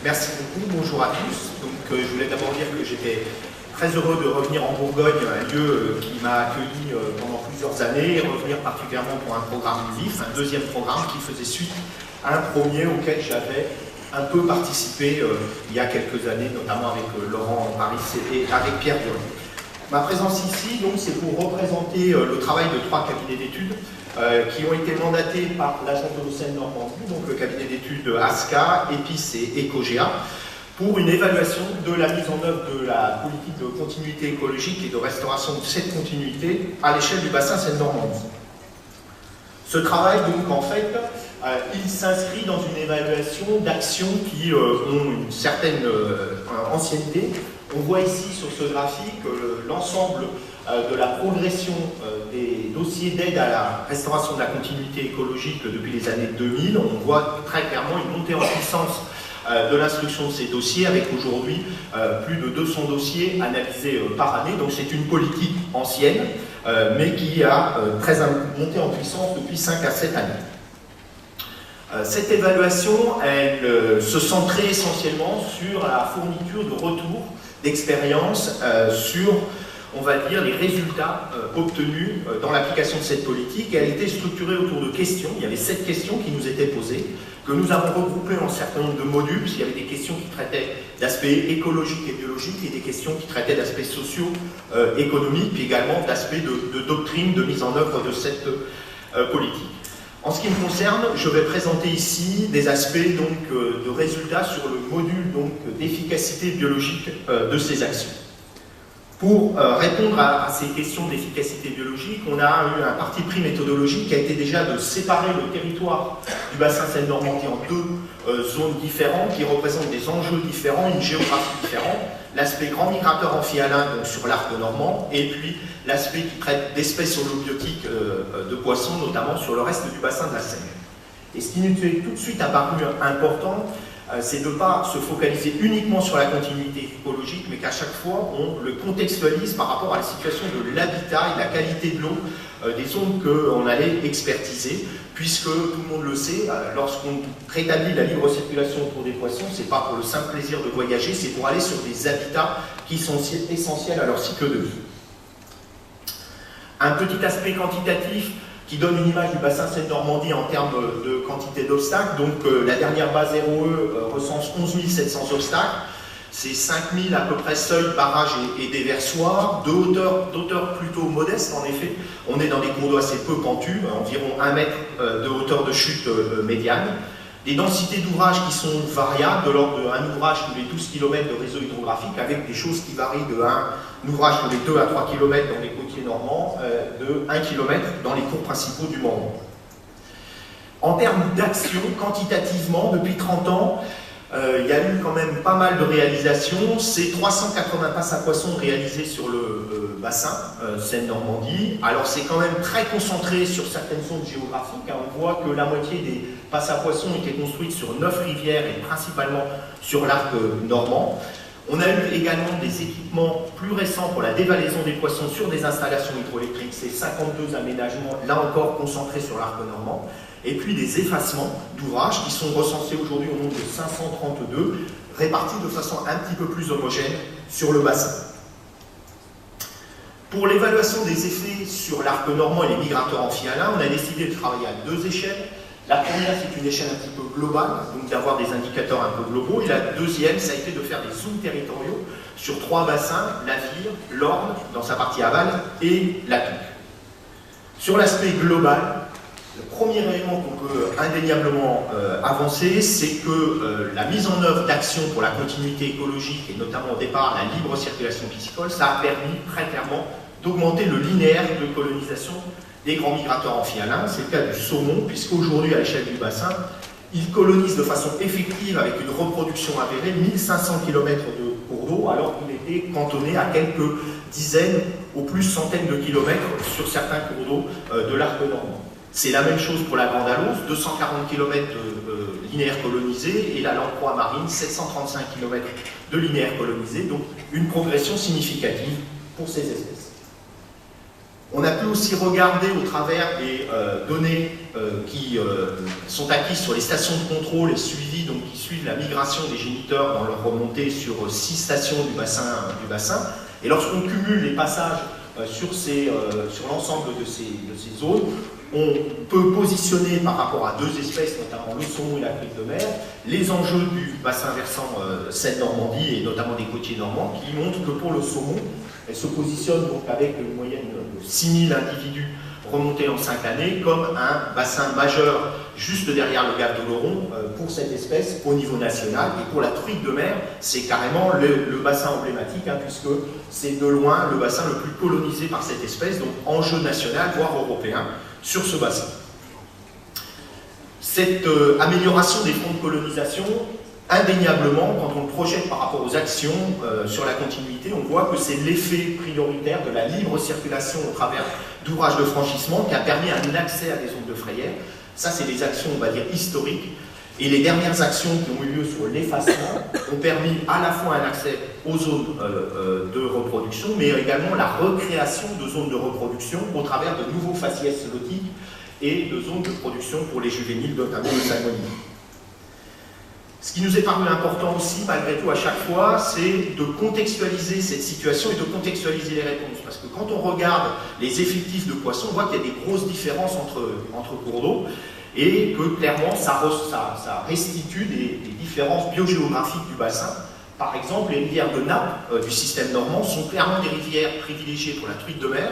Merci beaucoup, bonjour à tous. Donc, je voulais d'abord dire que j'étais très heureux de revenir en Bourgogne, un lieu qui m'a accueilli pendant plusieurs années, et revenir particulièrement pour un programme vif, un deuxième programme qui faisait suite à un premier auquel j'avais un peu participé il y a quelques années, notamment avec Laurent Paris et avec Pierre Durand. Ma présence ici, donc, c'est pour représenter le travail de 3 cabinets d'études qui ont été mandatés par l'Agence de l'Océan Normandie, donc le cabinet d'études ASCA, EPIS et ECOGEA, pour une évaluation de la mise en œuvre de la politique de continuité écologique et de restauration de cette continuité à l'échelle du bassin Seine-Normandie. Ce travail, donc, en fait, il s'inscrit dans une évaluation d'actions qui ont une certaine ancienneté. On voit ici sur ce graphique l'ensemble de la progression des dossiers d'aide à la restauration de la continuité écologique depuis les années 2000. On voit très clairement une montée en puissance de l'instruction de ces dossiers, avec aujourd'hui plus de 200 dossiers analysés par année. Donc c'est une politique ancienne, mais qui a très monté en puissance depuis 5 à 7 années. Cette évaluation, elle se centrait essentiellement sur la fourniture de retours d'expérience sur, on va dire, les résultats obtenus dans l'application de cette politique. Elle était structurée autour de questions. Il y avait 7 questions qui nous étaient posées, que nous avons regroupées en un certain nombre de modules, puisqu'il y avait des questions qui traitaient d'aspects écologiques et biologiques, et des questions qui traitaient d'aspects sociaux, économiques, puis également d'aspects de doctrine de mise en œuvre de cette politique. En ce qui me concerne, je vais présenter ici des aspects donc, de résultats sur le module d'efficacité biologique de ces actions. Pour répondre à ces questions d'efficacité biologique, on a eu un parti pris méthodologique qui a été déjà de séparer le territoire du bassin Seine-Normandie en 2 zones différentes qui représentent des enjeux différents, une géographie différente. L'aspect grand migrateur amphihalin, donc sur l'arc normand, et puis l'aspect qui traite d'espèces holobiotiques de poissons, notamment sur le reste du bassin de la Seine. Et ce qui nous est tout de suite apparu important, c'est de ne pas se focaliser uniquement sur la continuité écologique, mais qu'à chaque fois, on le contextualise par rapport à la situation de l'habitat et de la qualité de l'eau des zones qu'on allait expertiser, puisque tout le monde le sait, lorsqu'on rétablit la libre circulation autour des poissons, ce n'est pas pour le simple plaisir de voyager, c'est pour aller sur des habitats qui sont essentiels à leur cycle de vie. Un petit aspect quantitatif qui donne une image du bassin Seine-Normandie en termes de quantité d'obstacles. Donc la dernière base ROE recense 11 700 obstacles. C'est 5 000 à peu près seuils, barrages et déversoirs, de hauteur plutôt modeste en effet. On est dans des cours d'eau assez peu pentus, environ 1 mètre de hauteur de chute médiane. Des densités d'ouvrages qui sont variables, de l'ordre d'un ouvrage tous les 12 km de réseau hydrographique, avec des choses qui varient de un ouvrage tous les 2 à 3 km dans les côtiers normands, de 1 km dans les cours principaux du Morvan. En termes d'action, quantitativement, depuis 30 ans, il y a eu quand même pas mal de réalisations. C'est 380 passes à poissons réalisées sur le bassin Seine-Normandie. Alors c'est quand même très concentré sur certaines zones géographiques. On voit que la moitié des passes à poissons étaient construites sur 9 rivières et principalement sur l'arc normand. On a eu également des équipements plus récents pour la dévalaison des poissons sur des installations hydroélectriques. C'est 52 aménagements, là encore concentrés sur l'arc normand. Et puis des effacements d'ouvrages qui sont recensés aujourd'hui au nombre de 532, répartis de façon un petit peu plus homogène sur le bassin. Pour l'évaluation des effets sur l'arc normand et les migrateurs amphihalins, on a décidé de travailler à 2 échelles. La première, c'est une échelle un petit peu globale, donc d'avoir des indicateurs un peu globaux. Et la deuxième, ça a été de faire des zooms territoriaux sur 3 bassins, la Vire, l'Orne, dans sa partie aval, et la Touques. Sur l'aspect global, le premier élément qu'on peut indéniablement avancer, c'est que la mise en œuvre d'actions pour la continuité écologique, et notamment au départ la libre circulation piscicole, ça a permis très clairement d'augmenter le linéaire de colonisation des grands migrateurs amphihalins. C'est le cas du saumon, puisqu'aujourd'hui, à l'échelle du bassin, il colonise de façon effective, avec une reproduction avérée, 1500 km de cours d'eau, alors qu'il était cantonné à quelques dizaines, au plus centaines de kilomètres sur certains cours d'eau de l'arc normand. C'est la même chose pour la Grande Alose, 240 km de linéaire colonisé, et la lamproie marine, 735 km de linéaire colonisé, donc une progression significative pour ces espèces. On a pu aussi regarder au travers des données qui sont acquises sur les stations de contrôle et suivies, donc qui suivent la migration des géniteurs dans leur remontée sur 6 stations du bassin. Et lorsqu'on cumule les passages sur l'ensemble de ces zones, on peut positionner par rapport à 2 espèces, notamment le saumon et la truite de mer, les enjeux du bassin versant Seine-Normandie et notamment des côtiers normands, qui montrent que pour le saumon, elle se positionne donc avec une moyenne de 6000 individus remontés en 5 années comme un bassin majeur juste derrière le Gave d'Oloron pour cette espèce au niveau national. Et pour la truite de mer, c'est carrément le bassin emblématique, hein, puisque c'est de loin le bassin le plus colonisé par cette espèce, donc enjeu national, voire européen, sur ce bassin. Cette amélioration des fonds de colonisation, indéniablement, quand on le projette par rapport aux actions sur la continuité, on voit que c'est l'effet prioritaire de la libre circulation au travers d'ouvrages de franchissement qui a permis un accès à des zones de frayère. Ça, c'est des actions, on va dire, historiques. Et les dernières actions qui ont eu lieu sur l'effacement ont permis à la fois un accès aux zones de reproduction, mais également la recréation de zones de reproduction au travers de nouveaux faciès lotiques et de zones de production pour les juvéniles, notamment le salmonide. Ce qui nous est paru important aussi, malgré tout, à chaque fois, c'est de contextualiser cette situation et de contextualiser les réponses. Parce que quand on regarde les effectifs de poissons, on voit qu'il y a des grosses différences entre cours d'eau et que clairement, ça restitue des différences biogéographiques du bassin. Par exemple, les rivières de nappe du système normand sont clairement des rivières privilégiées pour la truite de mer.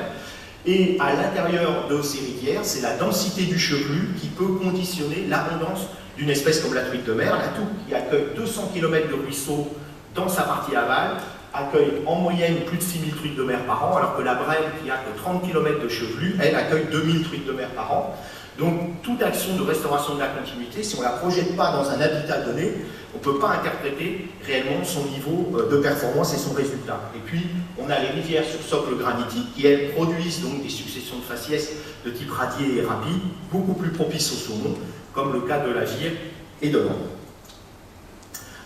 Et à l'intérieur de ces rivières, c'est la densité du chevelu qui peut conditionner l'abondance d'une espèce comme la truite de mer. La Touques, qui accueille 200 km de ruisseaux dans sa partie aval, accueille en moyenne plus de 6000 truites de mer par an, alors que la Brenne, qui a que 30 km de chevelu, elle accueille 2000 truites de mer par an. Donc, toute action de restauration de la continuité, si on ne la projette pas dans un habitat donné, on ne peut pas interpréter réellement son niveau de performance et son résultat. Et puis, on a les rivières sur socle granitique qui, elles, produisent donc des successions de faciès de type radier et rapide, beaucoup plus propices au saumon, comme le cas de la Vire et de l'Ambre.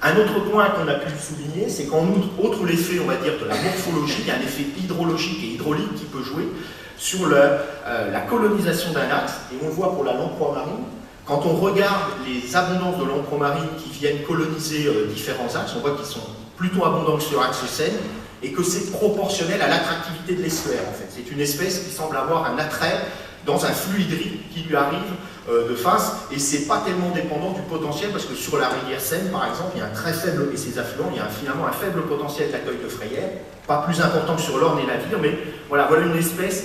Un autre point qu'on a pu souligner, c'est qu'en outre l'effet, on va dire, de la morphologie, il y a un effet hydrologique et hydraulique qui peut jouer sur la colonisation d'un axe, et on le voit pour la lamproie marine. Quand on regarde les abondances de lamproie marine qui viennent coloniser différents axes, on voit qu'ils sont plutôt abondants sur l'axe Seine, et que c'est proportionnel à l'attractivité de l'estuaire, en fait. C'est une espèce qui semble avoir un attrait dans un flux hydrique qui lui arrive de face, et c'est pas tellement dépendant du potentiel, parce que sur la rivière Seine, par exemple, il y a un très faible, et ses affluents, il y a finalement un faible potentiel d'accueil de frayère, pas plus important que sur l'Orne et la Vire, mais voilà une espèce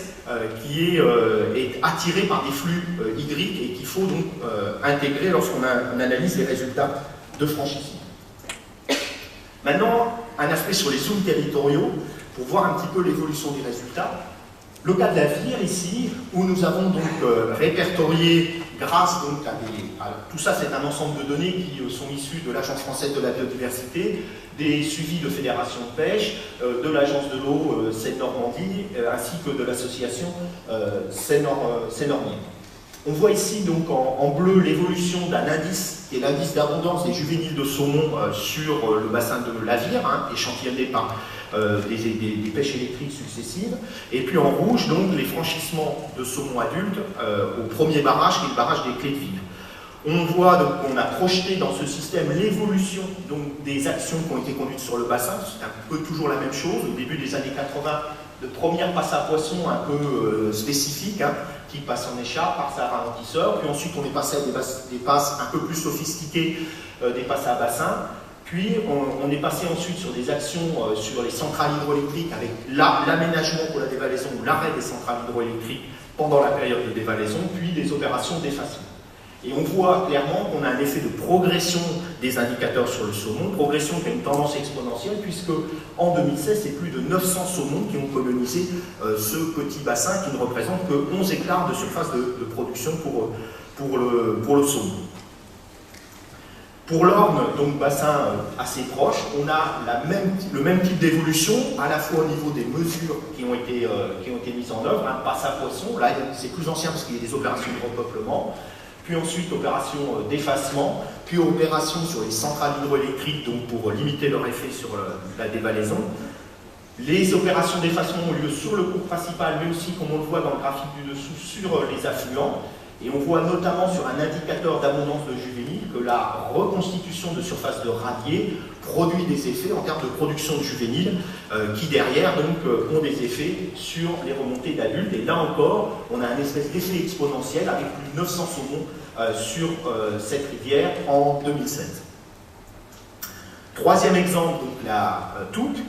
qui est attirée par des flux hydriques et qu'il faut donc intégrer lorsqu'on analyse les résultats de franchissement. Maintenant, un aspect sur les zooms territoriaux, pour voir un petit peu l'évolution des résultats. Le cas de la Vire ici, où nous avons donc répertorié, grâce donc tout ça c'est un ensemble de données qui sont issues de l'Agence française de la biodiversité, des suivis de fédérations de pêche, de l'Agence de l'eau Seine-Normandie, ainsi que de l'association Seine-Normandie. On voit ici donc en bleu l'évolution d'un indice, qui est l'indice d'abondance des juvéniles de saumon sur le bassin de la Vire, échantillonné par des pêches électriques successives, et puis en rouge, donc, les franchissements de saumon adultes au premier barrage, qui est le barrage des Clés de Vire. On voit donc qu'on a projeté dans ce système l'évolution des actions qui ont été conduites sur le bassin. C'est un peu toujours la même chose. Au début des années 80, de première passe à poisson un peu spécifique, qui passe en écharpe par sa ralentisseur, puis ensuite on est passé à des passes un peu plus sophistiquées, des passes à bassin. Puis on est passé ensuite sur des actions sur les centrales hydroélectriques avec l'aménagement pour la dévalaison ou l'arrêt des centrales hydroélectriques pendant la période de dévalaison, puis des opérations d'effacement. Et on voit clairement qu'on a un effet de progression des indicateurs sur le saumon, progression qui a une tendance exponentielle, puisque en 2016, c'est plus de 900 saumons qui ont colonisé ce petit bassin qui ne représente que 11 hectares de surface de production pour le saumon. Pour l'Orne, donc bassin assez proche, on a le même type d'évolution, à la fois au niveau des mesures qui ont été mises en œuvre, passe à poisson, là c'est plus ancien parce qu'il y a des opérations de repeuplement, puis ensuite opération d'effacement, puis opération sur les centrales hydroélectriques donc pour limiter leur effet sur la dévalaison. Les opérations d'effacement ont lieu sur le cours principal, mais aussi, comme on le voit dans le graphique du dessous, sur les affluents. Et on voit notamment sur un indicateur d'abondance de juvéniles que la reconstitution de surface de radier produit des effets en termes de production de juvéniles qui derrière donc ont des effets sur les remontées d'adultes. Et là encore, on a un espèce d'effet exponentiel avec plus de 900 saumons sur cette rivière en 2016. Troisième exemple, donc la touque.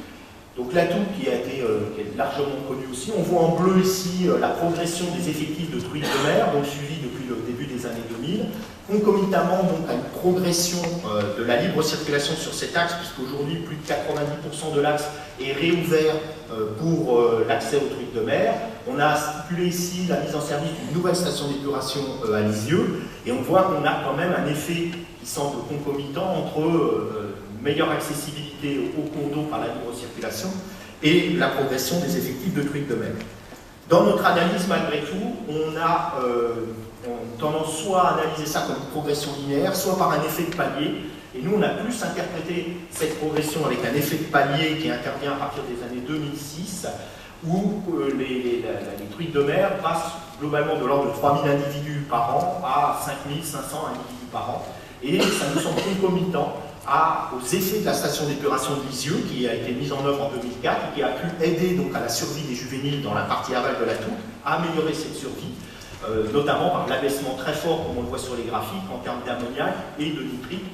Donc la touque qui est largement connue aussi. On voit en bleu ici la progression des effectifs de truites de mer, donc suivie depuis le début des années 2000, concomitamment donc à une progression de la libre circulation sur cet axe, puisqu'aujourd'hui plus de 90% de l'axe est réouvert pour l'accès aux truites de mer. On a stipulé ici la mise en service d'une nouvelle station d'épuration à Lisieux, et on voit qu'on a quand même un effet qui semble concomitant entre meilleure accessibilité au cours d'eau par la libre circulation et la progression des effectifs de truites de mer. Dans notre analyse, malgré tout, on a tendance soit à analyser ça comme une progression linéaire, soit par un effet de palier. Et nous, on a plus interprété cette progression avec un effet de palier qui intervient à partir des années 2006, où les truites de mer passent globalement de l'ordre de 3000 individus par an à 5500 individus par an. Et ça nous semble concomitant aux effets de la station d'épuration de Lisieux, qui a été mise en œuvre en 2004 et qui a pu aider donc à la survie des juvéniles dans la partie aval de la touque, à améliorer cette survie, notamment par l'abaissement très fort, comme on le voit sur les graphiques, en termes d'ammoniac et de nitrite.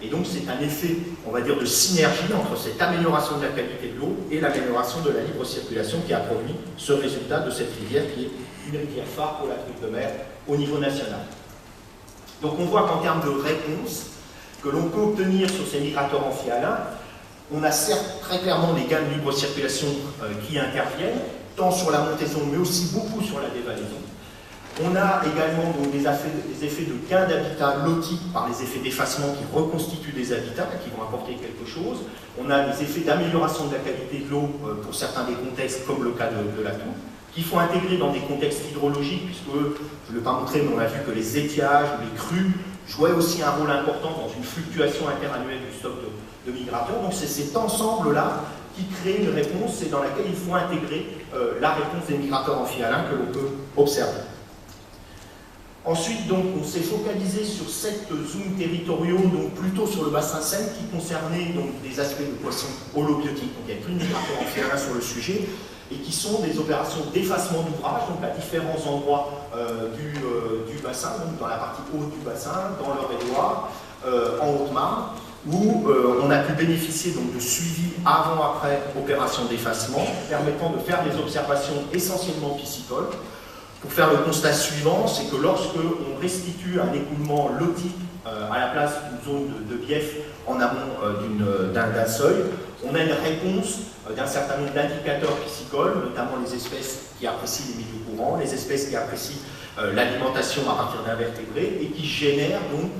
Et donc c'est un effet, on va dire, de synergie entre cette amélioration de la qualité de l'eau et l'amélioration de la libre circulation qui a produit ce résultat de cette rivière, qui est une rivière phare pour la truite de mer au niveau national. Donc on voit qu'en termes de réponse que l'on peut obtenir sur ces migrateurs amphihalins, on a certes très clairement des gains de libre circulation qui interviennent, tant sur la montaison mais aussi beaucoup sur la dévalaison. On a également donc, des effets de gains d'habitat lotiques par les effets d'effacement qui reconstituent des habitats, qui vont apporter quelque chose. On a des effets d'amélioration de la qualité de l'eau pour certains des contextes, comme le cas de la touque, qu'il faut intégrer dans des contextes hydrologiques, puisque, je ne l'ai pas montré, mais on a vu que les étiages, les crues, jouait aussi un rôle important dans une fluctuation interannuelle du stock de migrateurs. Donc c'est cet ensemble-là qui crée une réponse et dans laquelle il faut intégrer la réponse des migrateurs amphihalins que l'on peut observer. Ensuite, donc, on s'est focalisé sur 7 zooms territoriaux, donc plutôt sur le bassin Seine, qui concernaient donc, des aspects de poissons holobiotiques. Donc il y a plus de migrateurs amphihalins sur le sujet, et qui sont des opérations d'effacement d'ouvrage, donc à différents endroits du bassin, donc dans la partie haute du bassin, dans l'Eure-et-Loire, en Haute-Marne, où on a pu bénéficier donc, de suivi avant-après opération d'effacement, permettant de faire des observations essentiellement piscicoles. Pour faire le constat suivant, c'est que lorsque on restitue un écoulement lotique à la place d'une zone de bief en amont d'un seuil, on a une réponse d'un certain nombre d'indicateurs piscicoles, notamment les espèces qui apprécient les milieux courants, les espèces qui apprécient l'alimentation à partir d'invertébrés et qui génèrent donc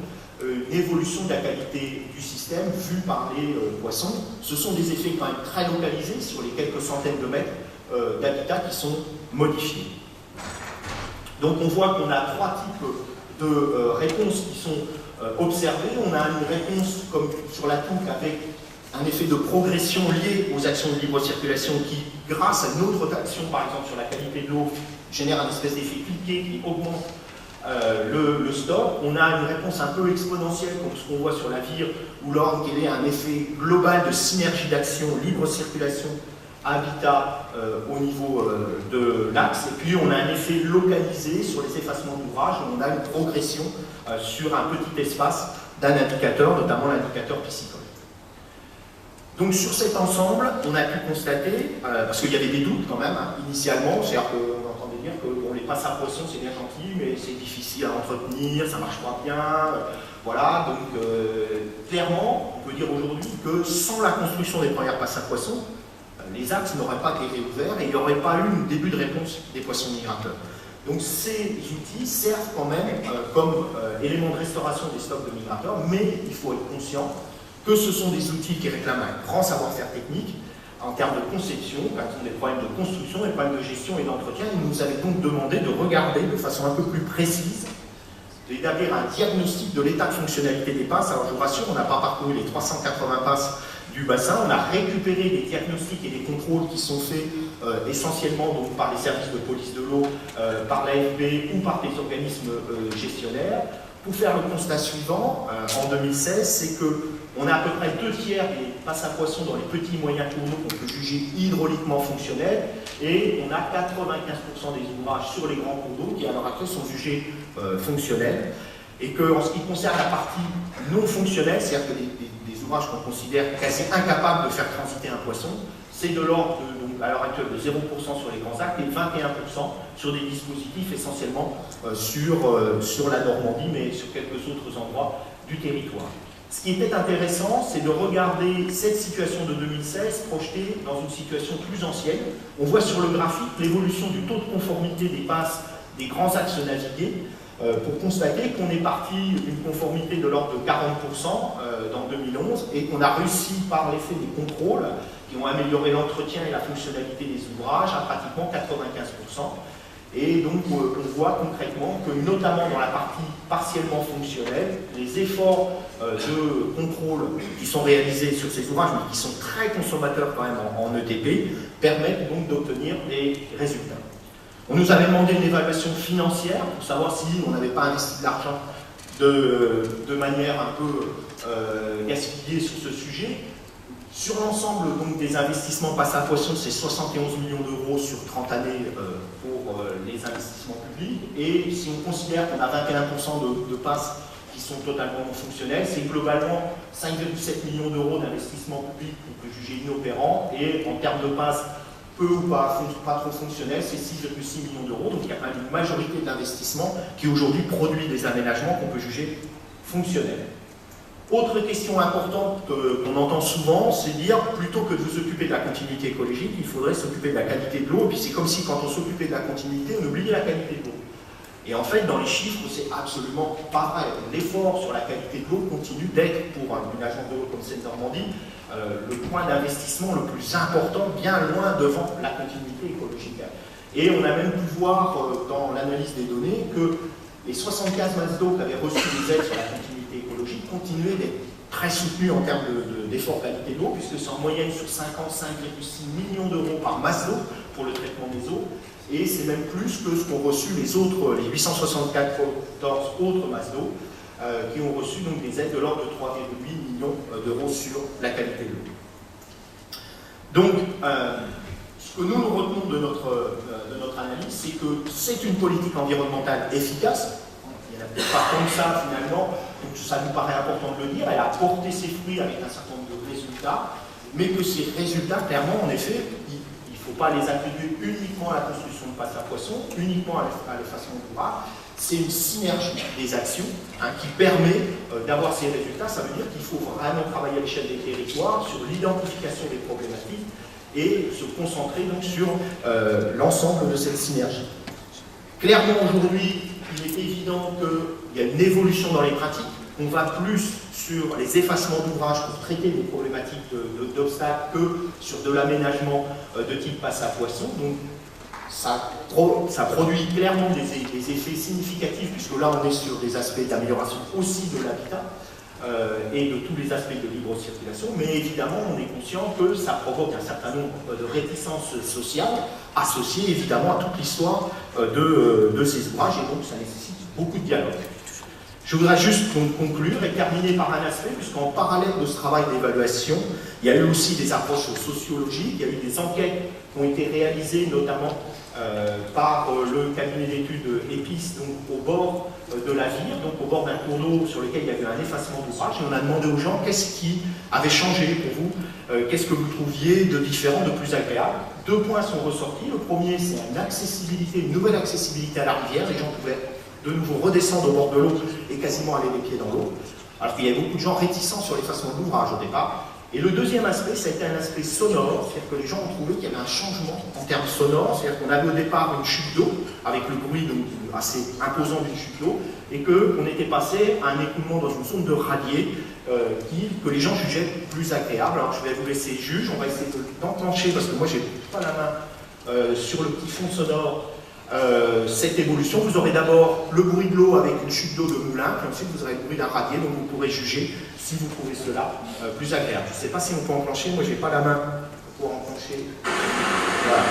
une évolution de la qualité du système vue par les poissons. Ce sont des effets quand même très localisés sur les quelques centaines de mètres d'habitat qui sont modifiés. Donc on voit qu'on a 3 types de réponses qui sont observées. On a une réponse comme sur la touque avec un effet de progression lié aux actions de libre circulation qui, grâce à une autre action, par exemple sur la qualité de l'eau, génère un espèce d'effet cliquet qui augmente le stock. On a une réponse un peu exponentielle comme ce qu'on voit sur la vire, où l'ordre qu'il y a un effet global de synergie d'action, libre circulation, habitat au niveau de l'axe, et puis on a un effet localisé sur les effacements d'ouvrage, où on a une progression sur un petit espace d'un indicateur, notamment l'indicateur piscicole. Donc sur cet ensemble, on a pu constater, parce qu'il y avait des doutes quand même, initialement, c'est-à-dire qu'on entendait dire que les passes à poissons c'est bien gentil, mais c'est difficile à entretenir, ça ne marche pas bien, voilà, donc clairement, on peut dire aujourd'hui que sans la construction des premières passes à poissons, les axes n'auraient pas été réouverts et il n'y aurait pas eu un début de réponse des poissons migrateurs. Donc ces outils servent quand même comme élément de restauration des stocks de migrateurs, mais il faut être conscient que ce sont des outils qui réclament un grand savoir-faire technique en termes de conception, quand ils ont des problèmes de construction, des problèmes de gestion et d'entretien. Ils nous avaient donc demandé de regarder de façon un peu plus précise, d'établir un diagnostic de l'état de fonctionnalité des passes. Alors je vous rassure, on n'a pas parcouru les 380 passes du bassin. On a récupéré des diagnostics et des contrôles qui sont faits essentiellement donc, par les services de police de l'eau, par l'AFB ou par des organismes gestionnaires, pour faire le constat suivant en 2016, c'est qu'on a à peu près 2 tiers des passes à poissons dans les petits et moyens cours d'eau qu'on peut juger hydrauliquement fonctionnels, et on a 95% des ouvrages sur les grands cours d'eau qui à l'heure actuelle sont jugés fonctionnels, et qu'en ce qui concerne la partie non fonctionnelle, c'est-à-dire que des ouvrages qu'on considère quasi incapables de faire transiter un poisson, c'est de l'ordre, à l'heure actuelle, de 0% sur les grands actes et 21% sur des dispositifs essentiellement sur la Normandie, mais sur quelques autres endroits du territoire. Ce qui était intéressant, c'est de regarder cette situation de 2016 projetée dans une situation plus ancienne. On voit sur le graphique l'évolution du taux de conformité des passes des grands axes navigués, pour constater qu'on est parti d'une conformité de l'ordre de 40% dans 2011 et qu'on a réussi par l'effet des contrôles qui ont amélioré l'entretien et la fonctionnalité des ouvrages à pratiquement 95%. Et donc on voit concrètement que notamment dans la partie partiellement fonctionnelle, les efforts de contrôle qui sont réalisés sur ces ouvrages, mais qui sont très consommateurs quand même en ETP, permettent donc d'obtenir des résultats. On nous avait demandé une évaluation financière pour savoir si on n'avait pas investi de l'argent de manière un peu gaspillée sur ce sujet. Sur l'ensemble des investissements passe à poisson, c'est 71 millions d'euros sur 30 années pour les investissements publics. Et si on considère qu'on a 21% de passes qui sont totalement non fonctionnelles, c'est globalement 5,7 millions d'euros d'investissement public qu'on peut juger inopérant. Et en termes de passes peu ou pas trop fonctionnelles, c'est 6,6 millions d'euros. Donc il y a quand même une majorité d'investissements qui aujourd'hui produit des aménagements qu'on peut juger fonctionnels. Autre question importante qu'on entend souvent, c'est dire plutôt que de vous occuper de la continuité écologique, il faudrait s'occuper de la qualité de l'eau. Et puis c'est comme si quand on s'occupait de la continuité, on oubliait la qualité de l'eau. Et en fait, dans les chiffres, c'est absolument pas vrai. L'effort sur la qualité de l'eau continue d'être, pour une agence de l'eau comme Seine-Normandie, le point d'investissement le plus important, bien loin devant la continuité écologique. Et on a même pu voir dans l'analyse des données que les 75 masses d'eau qui avaient reçu des aides sur la continuité écologique continuaient d'être très soutenus en termes d'effort qualité d'eau, puisque c'est en moyenne sur 5 ans 5,6 millions d'euros par masse d'eau pour le traitement des eaux, et c'est même plus que ce qu'ont reçu les 874 autres masses d'eau, qui ont reçu donc des aides de l'ordre de 3,8 millions d'euros sur la qualité de l'eau. Donc, ce que nous retenons de notre analyse, c'est que c'est une politique environnementale efficace. Il n'y en a peut-être pas tant que ça finalement, donc ça nous paraît important de le dire. Elle a porté ses fruits avec un certain nombre de résultats, mais que ces résultats, clairement, en effet, il ne faut pas les attribuer uniquement à la construction de passes à poissons, uniquement à l'effacement d'ouvrage. C'est une synergie des actions qui permet d'avoir ces résultats. Ça veut dire qu'il faut vraiment travailler à l'échelle des territoires sur l'identification des problématiques et se concentrer donc sur l'ensemble de cette synergie. Clairement, aujourd'hui, il est évident qu'il y a une évolution dans les pratiques. On va plus sur les effacements d'ouvrages pour traiter des problématiques d'obstacles que sur de l'aménagement de type passe à poisson. Donc, ça produit clairement des effets significatifs, puisque là, on est sur des aspects d'amélioration aussi de l'habitat. Et de tous les aspects de libre circulation, mais évidemment on est conscient que ça provoque un certain nombre de réticences sociales associées évidemment à toute l'histoire de ces ouvrages, et donc ça nécessite beaucoup de dialogue. Je voudrais juste conclure et terminer par un aspect, puisqu'en parallèle de ce travail d'évaluation, il y a eu aussi des approches sociologiques, il y a eu des enquêtes qui ont été réalisées notamment par le cabinet d'études EPIS, donc au bord de la Vire, donc au bord d'un cours d'eau sur lequel il y avait un effacement d'ouvrage, et on a demandé aux gens qu'est-ce qui avait changé pour vous, qu'est-ce que vous trouviez de différent, de plus agréable. 2 points sont ressortis. Le premier, c'est une nouvelle accessibilité à la rivière. Les gens pouvaient de nouveau redescendre au bord de l'eau et quasiment aller les pieds dans l'eau, alors qu'il y avait beaucoup de gens réticents sur l'effacement de l'ouvrage au départ. Et le deuxième aspect, ça a été un aspect sonore, c'est-à-dire que les gens ont trouvé qu'il y avait un changement en termes sonores, c'est-à-dire qu'on avait au départ une chute d'eau, avec le bruit donc, assez imposant d'une chute d'eau, et qu'on était passé à un écoulement dans une zone de radier que les gens jugeaient plus agréable. Alors je vais vous laisser juger, on va essayer d'enclencher, parce que moi j'ai pas la main sur le petit fond sonore cette évolution. Vous aurez d'abord le bruit de l'eau avec une chute d'eau de moulin, puis ensuite vous aurez le bruit d'un radier, donc vous pourrez juger si vous trouvez cela plus agréable. Je ne sais pas si on peut enclencher, moi j'ai pas la main pour enclencher. Voilà.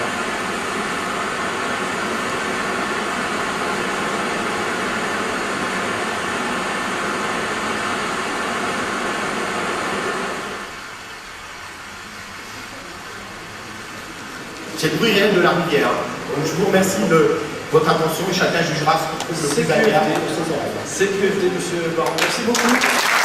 C'est le bruit réel de la rivière. Donc je vous remercie de votre attention et chacun jugera ce qu'il trouve le plus agréable pour ses oreilles. C'est QFD, monsieur Baron. Merci beaucoup.